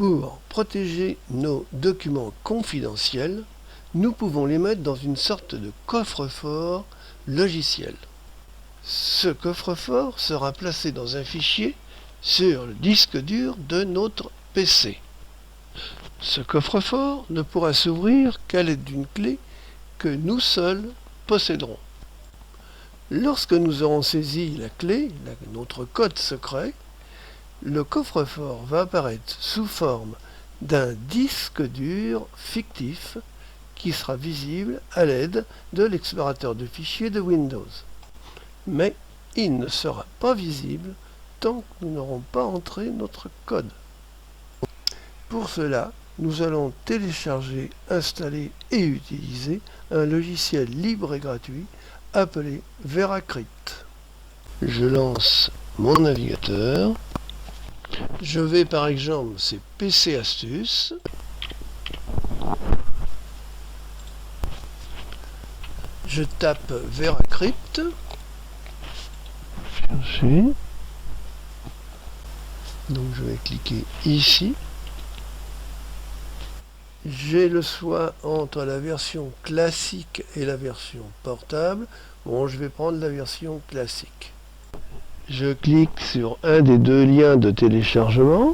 Pour protéger nos documents confidentiels, nous pouvons les mettre dans une sorte de coffre-fort logiciel. Ce coffre-fort sera placé dans un fichier sur le disque dur de notre PC. Ce coffre-fort ne pourra s'ouvrir qu'à l'aide d'une clé que nous seuls posséderons. Lorsque nous aurons saisi la clé, notre code secret, le coffre-fort va apparaître sous forme d'un disque dur fictif qui sera visible à l'aide de l'explorateur de fichiers de Windows. Mais il ne sera pas visible tant que nous n'aurons pas entré notre code. Pour cela, nous allons télécharger, installer et utiliser un logiciel libre et gratuit appelé VeraCrypt. Je lance mon navigateur. Je vais par exemple, c'est PC Astuces. Je tape VeraCrypt. Chercher. Donc je vais cliquer ici. J'ai le choix entre la version classique et la version portable. Bon, je vais prendre la version classique. Je clique sur un des deux liens de téléchargement.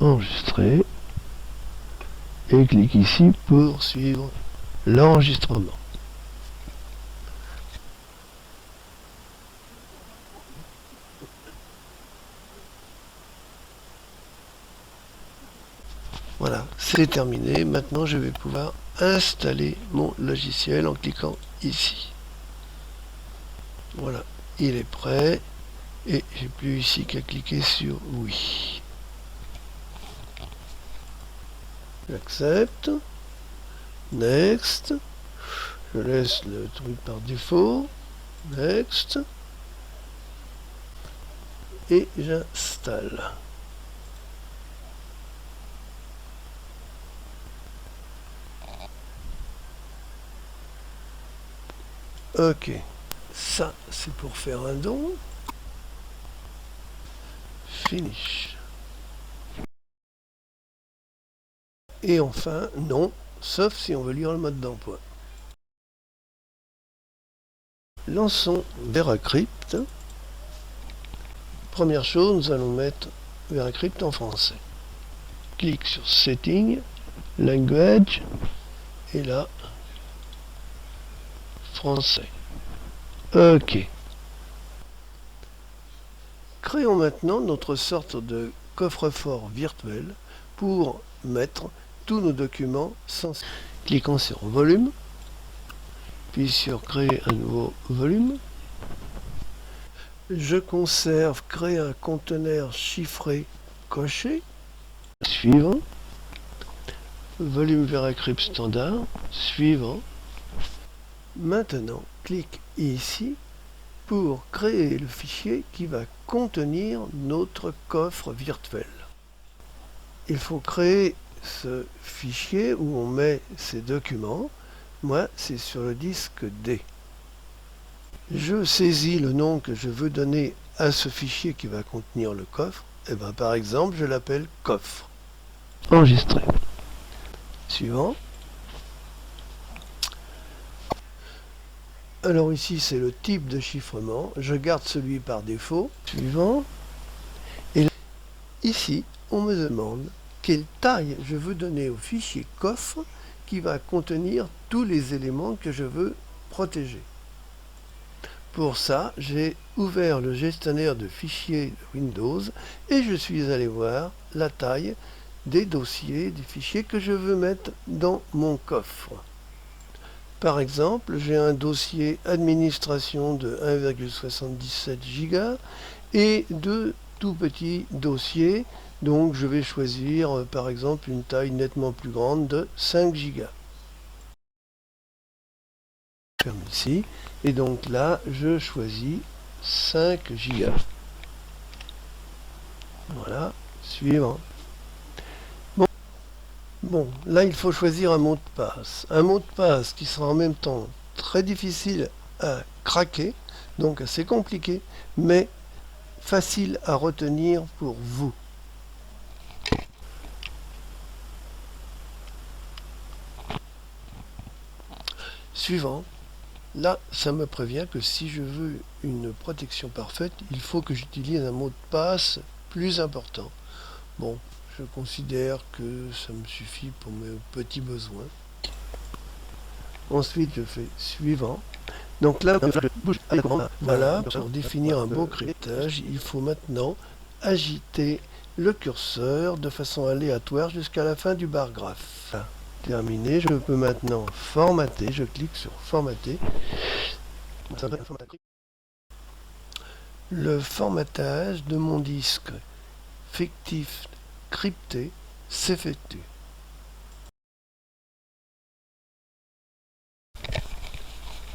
Enregistrer. Et clique ici pour suivre l'enregistrement. Voilà, c'est terminé. Maintenant, je vais pouvoir installer mon logiciel en cliquant ici. Voilà, il est prêt. Et j'ai plus ici qu'à cliquer sur oui. J'accepte. Next. Je laisse le truc par défaut. Next. Et j'installe. Ok, ça c'est pour faire un don. Finish. Et enfin, non, sauf si on veut lire le mode d'emploi. Lançons VeraCrypt. Première chose, nous allons mettre VeraCrypt en français. Clique sur Setting, Language, et là, français. Ok. Créons maintenant notre sorte de coffre-fort virtuel pour mettre tous nos documents sensibles. Cliquons sur Volume, puis sur Créer un nouveau volume. Je conserve Créer un conteneur chiffré coché. Suivant. Volume VeraCrypt standard. Suivant. Maintenant, clique ici pour créer le fichier qui va contenir notre coffre virtuel. Il faut créer ce fichier où on met ces documents. Moi, c'est sur le disque D. Je saisis le nom que je veux donner à ce fichier qui va contenir le coffre. Et bien, par exemple, je l'appelle coffre. Enregistrer. Suivant. Alors ici, c'est le type de chiffrement. Je garde celui par défaut. Suivant. Et ici, on me demande quelle taille je veux donner au fichier coffre qui va contenir tous les éléments que je veux protéger. Pour ça, j'ai ouvert le gestionnaire de fichiers de Windows et je suis allé voir la taille des dossiers, des fichiers que je veux mettre dans mon coffre. Par exemple, j'ai un dossier administration de 1,77 Go et deux tout petits dossiers. Donc je vais choisir par exemple une taille nettement plus grande de 5 Go. Ferme ici. Et donc là, je choisis 5 Go. Voilà, suivant. Bon, là il faut choisir un mot de passe. Un mot de passe qui sera en même temps très difficile à craquer, donc assez compliqué, mais facile à retenir pour vous. Suivant. Là, ça me prévient que si je veux une protection parfaite, il faut que j'utilise un mot de passe plus important. Bon, je considère que ça me suffit pour mes petits besoins. Ensuite, je fais suivant. Donc là, je bouge à l'écran. Voilà, pour définir un beau cryptage, il faut maintenant agiter le curseur de façon aléatoire jusqu'à la fin du bar graphe. Terminé, je peux maintenant formater, je clique sur formater. Le formatage de mon disque fictif crypté s'effectue.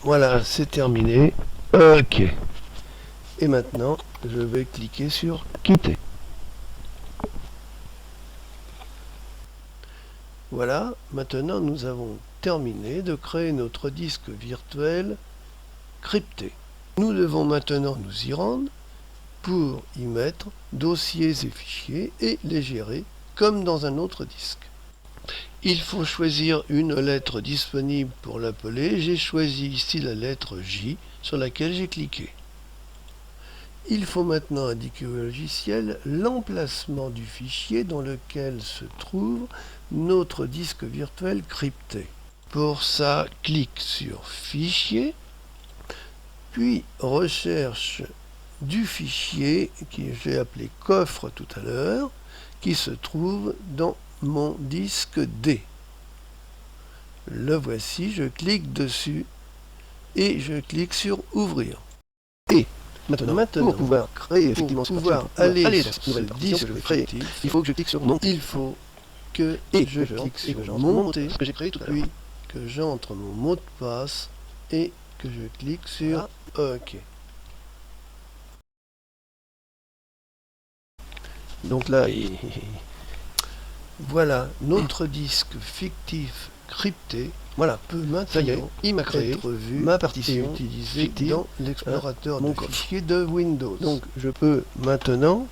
Voilà, c'est terminé. OK. Et maintenant, je vais cliquer sur quitter. Voilà, maintenant nous avons terminé de créer notre disque virtuel crypté. Nous devons maintenant nous y rendre pour y mettre dossiers et fichiers et les gérer comme dans un autre disque. Il faut choisir une lettre disponible pour l'appeler. J'ai choisi ici la lettre J sur laquelle j'ai cliqué. Il faut maintenant indiquer au logiciel l'emplacement du fichier dans lequel se trouve notre disque virtuel crypté. Pour ça, clique sur Fichier, puis recherche du fichier que j'ai appelé coffre tout à l'heure, qui se trouve dans mon disque D. Le voici, je clique dessus et je clique sur Ouvrir. Et maintenant pour pouvoir créer effectivement aller sur ce disque fictif, il faut que je clique sur Monter. Il faut que je clique sur Monter, que j'ai créé tout à l'heure, puis que j'entre mon mot de passe et que je clique sur OK. Donc là, voilà, notre disque fictif crypté, voilà, peut maintenant être vu ma partition utilisée dans l'explorateur de fichiers de Windows. Donc je peux maintenant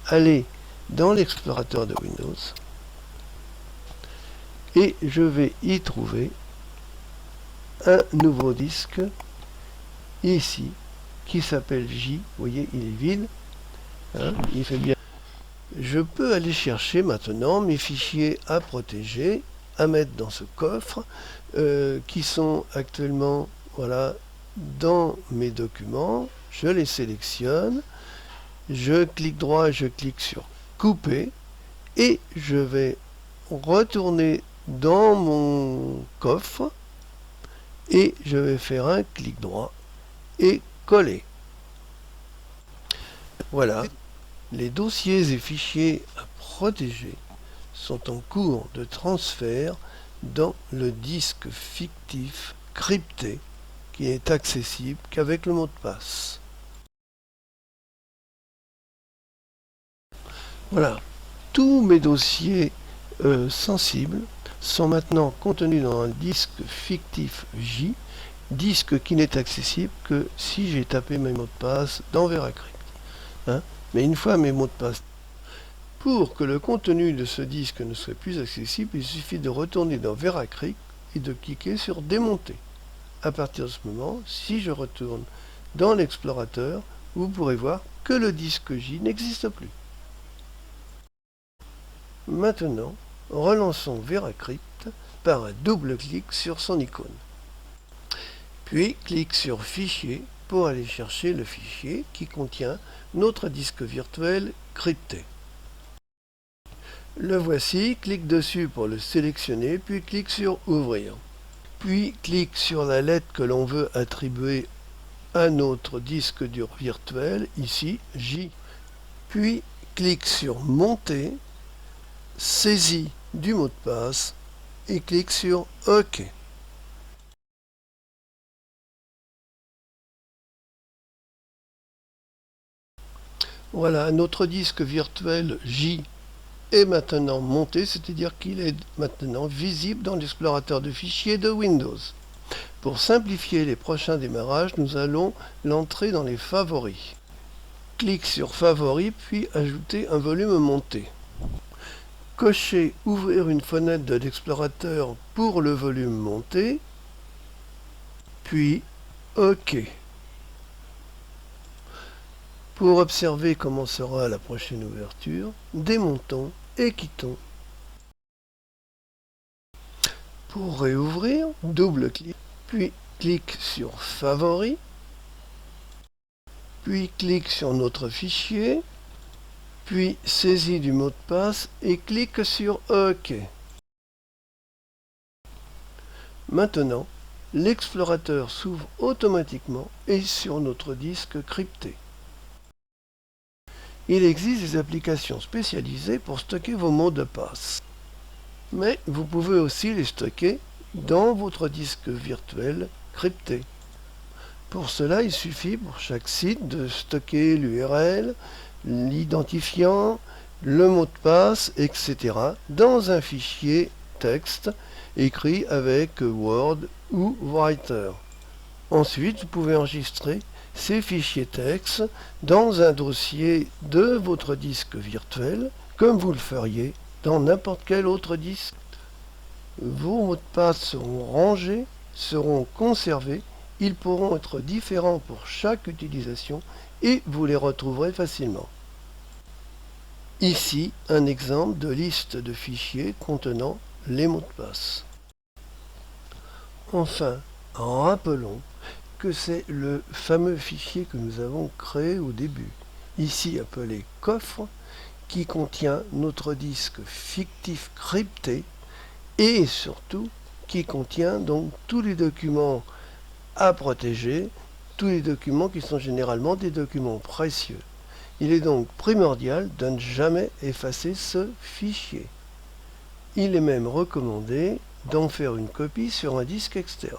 aller dans l'explorateur de Windows et je vais y trouver un nouveau disque ici qui s'appelle J. Vous voyez, il est vide, hein, il fait bien. Je peux aller chercher maintenant mes fichiers à protéger, à mettre dans ce coffre, qui sont actuellement voilà, dans mes documents. Je les sélectionne, je clique droit, je clique sur couper et je vais retourner dans mon coffre et je vais faire un clic droit et coller. Voilà. Les dossiers et fichiers à protéger sont en cours de transfert dans le disque fictif crypté qui est accessible qu'avec le mot de passe. Voilà, tous mes dossiers sensibles sont maintenant contenus dans un disque fictif J, disque qui n'est accessible que si j'ai tapé mes mots de passe dans VeraCrypt. Hein? Mais une fois mes mots de passe, pour que le contenu de ce disque ne soit plus accessible, il suffit de retourner dans VeraCrypt et de cliquer sur Démonter. À partir de ce moment, si je retourne dans l'explorateur, vous pourrez voir que le disque J n'existe plus. Maintenant, relançons VeraCrypt par un double clic sur son icône. Puis, clique sur Fichier pour aller chercher le fichier qui contient notre disque virtuel crypté. Le voici, clique dessus pour le sélectionner, puis clique sur Ouvrir. Puis clique sur la lettre que l'on veut attribuer à notre disque dur virtuel, ici J. Puis clique sur Monter, saisis du mot de passe et clique sur OK. Voilà, notre disque virtuel J est maintenant monté, c'est-à-dire qu'il est maintenant visible dans l'explorateur de fichiers de Windows. Pour simplifier les prochains démarrages, nous allons l'entrer dans les favoris. clique sur Favoris, puis Ajouter un volume monté. Cochez Ouvrir une fenêtre de l'explorateur pour le volume monté, puis OK. Pour observer comment sera la prochaine ouverture, démontons et quittons. Pour réouvrir, double-clic, puis clique sur Favoris, puis clique sur notre fichier, puis saisis du mot de passe et clique sur OK. Maintenant, l'explorateur s'ouvre automatiquement et sur notre disque crypté. Il existe des applications spécialisées pour stocker vos mots de passe. Mais vous pouvez aussi les stocker dans votre disque virtuel crypté. Pour cela, il suffit pour chaque site de stocker l'URL, l'identifiant, le mot de passe, etc. dans un fichier texte écrit avec Word ou Writer. Ensuite, vous pouvez enregistrer ces fichiers texte dans un dossier de votre disque virtuel, comme vous le feriez dans n'importe quel autre disque. Vos mots de passe seront rangés, seront conservés, ils pourront être différents pour chaque utilisation et vous les retrouverez facilement. Ici, un exemple de liste de fichiers contenant les mots de passe. Enfin, rappelons que c'est le fameux fichier que nous avons créé au début, ici appelé coffre, qui contient notre disque fictif crypté et surtout qui contient donc tous les documents à protéger, tous les documents qui sont généralement des documents précieux. Il est donc primordial de ne jamais effacer ce fichier. Il est même recommandé d'en faire une copie sur un disque externe.